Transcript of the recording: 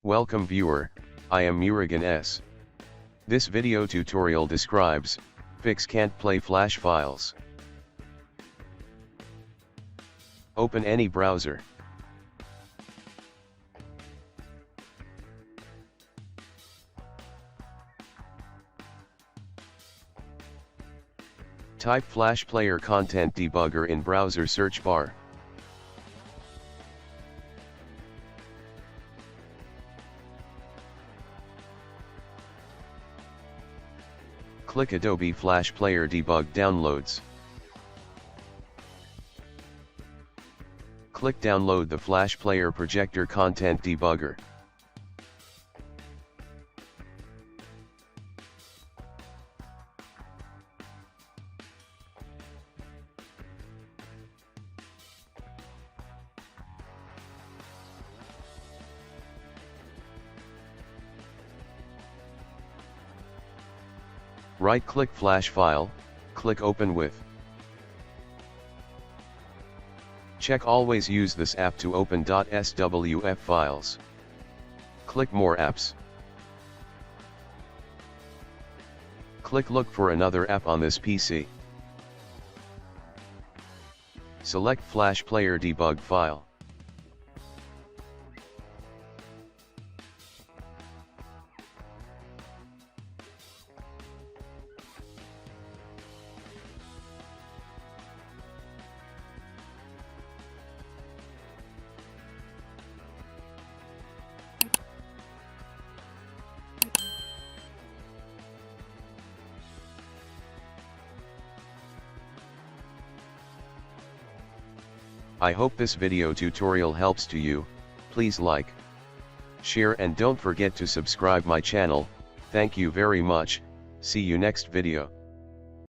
Welcome viewer, I am Murugan S. This video tutorial describes, fix can't play flash files. Open any browser. Type Flash Player Content Debugger in browser search bar. Click Adobe Flash Player Debug Downloads. Click Download the Flash Player Projector Content Debugger. Right-click Flash File, click Open with. Check Always use this app to open .swf files. Click More Apps. Click Look for another app on this PC. Select Flash Player Debug file. I hope this video tutorial helps to you. Please like, share and don't forget to subscribe my channel. Thank you very much. See you next video.